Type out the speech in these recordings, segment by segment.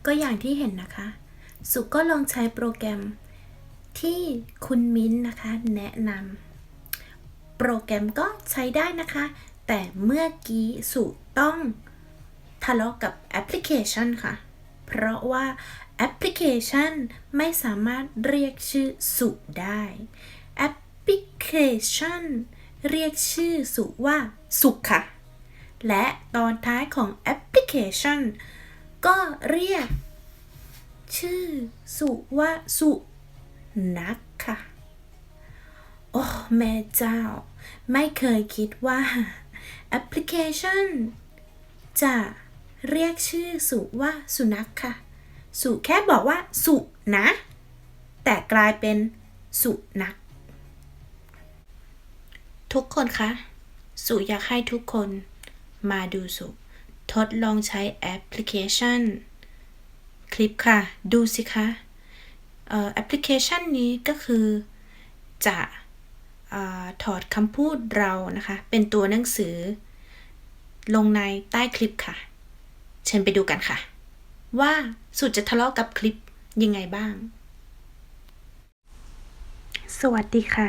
ก็อย่างที่เห็นนะคะ สุก็ลองใช้โปรแกรมที่คุณมิ้นนะคะแนะนำโปรแกรมก็ใช้ได้นะคะ แต่เมื่อกี้สุต้องทะเลาะกับแอปพลิเคชันค่ะเพราะว่าแอปพลิเคชันไม่สามารถเรียกชื่อสุได้แอปพลิเคชันเรียกชื่อสุว่าสุค่ะและตอนท้ายของแอปพลิเคชันก็เรียกชื่อสุว่าสุนัขค่ะโอ้แม่เจ้าไม่เคยคิดว่าแอปพลิเคชันจะเรียกชื่อสุว่าสุนัขค่ะสุแค่บอกว่าสุนะแต่กลายเป็นสุนัขทุกคนคะสุอยากให้ทุกคนมาดูสุทดลองใช้แอปพลิเคชันคลิปค่ะดูสิคะแอปพลิเคชันนี้ก็คือจะถอดคำพูดเรานะคะเป็นตัวหนังสือลงในใต้คลิปค่ะเชิญไปดูกันค่ะว่าสุจะทะเลาะกับคลิปยังไงบ้างสวัสดีค่ะ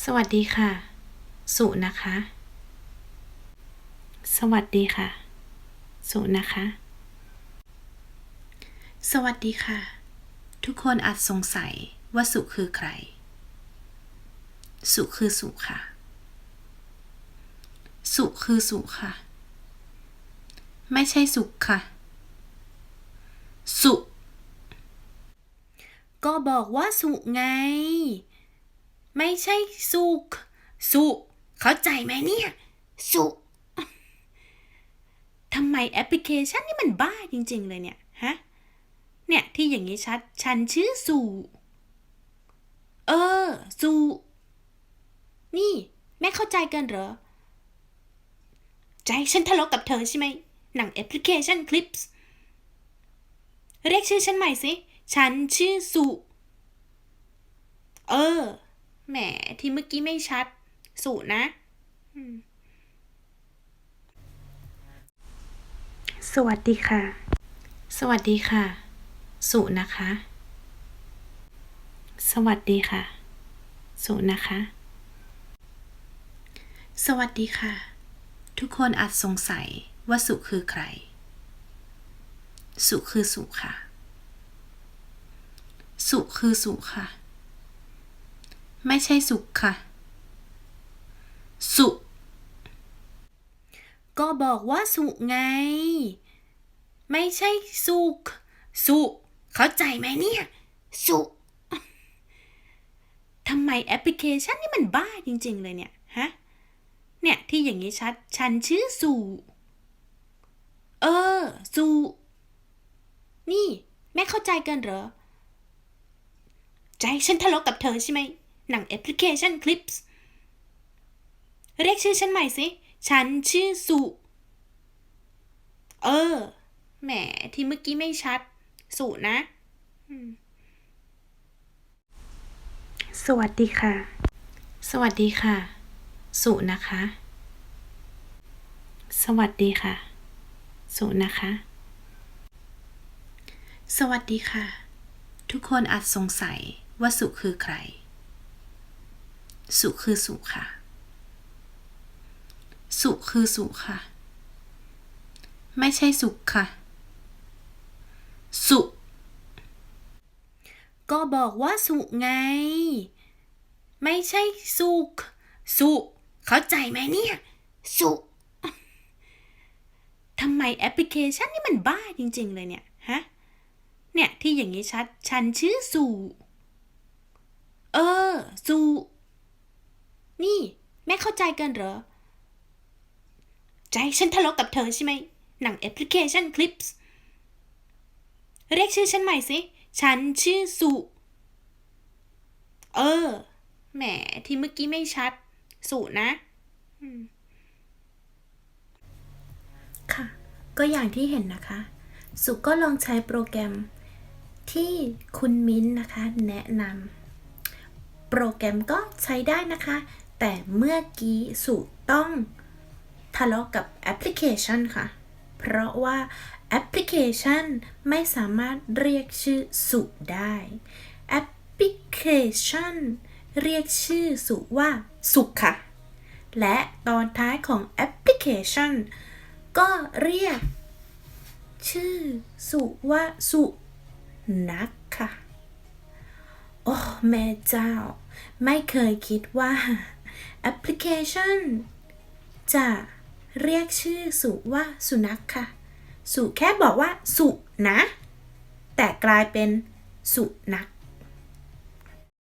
สวัสดีค่ะสุนะคะสวัสดีค่ะสุนะคะสวัสดีค่ะทุกคนอาจสงสัยว่าสุคือใครสุคือสุค่ะสุคือสุค่ะไม่ใช่สุขค่ะสุก็บอกว่าสุไงไม่ใช่สุขสุเข้าใจไหมเนี่ยสุทำไมแอปพลิเคชันนี่มันบ้าจริงๆเลยเนี่ยฮะเนี่ยที่อย่างนี้ชัดฉันชื่อสุสุนี่แม่เข้าใจกันเหรอใจฉันทะเลาะกับเธอใช่ไหมหนังแอปพลิเคชันคลิปส์เรียกชื่อฉันใหม่สิฉันชื่อสุแหมที่เมื่อกี้ไม่ชัดสุนะสวัสดีค่ะสวัสดีค่ะสุนะคะสวัสดีค่ะสุนะคะสวัสดีค่ะทุกคนอาจสงสัยว่าสุคือใครสุคือสุค่ะสุคือสุค่ะไม่ใช่สุขค่ะสุก็บอกว่าสุไงไม่ใช่สุขสุเข้าใจไหมเนี่ยสุทำไมแอปพลิเคชันนี่มันบ้าจริงๆเลยเนี่ยฮะเนี่ยที่อย่างนี้ชัดฉันชื่อสุสุนี่แม่เข้าใจกันเหรอใจฉันทะเลาะกับเธอใช่ไหมหนังแอปพลิเคชันคลิปส์เรียกชื่อฉันใหม่สิฉันชื่อสุแหมที่เมื่อกี้ไม่ชัดสุนะสวัสดีค่ะสวัสดีค่ะสุนะคะสวัสดีค่ะสุนะคะสวัสดีค่ะทุกคนอาจสงสัยว่าสุคือใครสุคือสุค่ะสุคือสุค่ะไม่ใช่สุขค่ะสุก็บอกว่าสุไงไม่ใช่สุขสุเข้าใจไหมเนี่ยสุทำไมแอปพลิเคชันนี่มันบ้าจริงๆเลยเนี่ยฮะเนี่ยที่อย่างนี้ชัดฉันชื่อสุสุนี่แม่เข้าใจกันเหรอใจฉันทะเลาะกับเธอใช่ไหมหนังแอปพลิเคชันคลิปส์เรียกชื่อฉันใหม่สิฉันชื่อสุแหมที่เมื่อกี้ไม่ชัดสุนะค่ะก็อย่างที่เห็นนะคะสุก็ลองใช้โปรแกรมที่คุณมิ้นนะคะแนะนำโปรแกรมก็ใช้ได้นะคะแต่เมื่อกี้สุต้องทะเลาะกับแอปพลิเคชันค่ะเพราะว่า แอปพลิเคชันไม่สามารถเรียกชื่อสุได้แอปพลิเคชันเรียกชื่อสุว่าสุค่ะและตอนท้ายของแอปพลิเคชันก็เรียกชื่อสุว่าสุนัขค่ะโอ้แม่เจ้าไม่เคยคิดว่าแอปพลิเคชันจะเรียกชื่อสุว่าสุนัขค่ะสุแค่บอกว่าสุนะแต่กลายเป็นสุนัข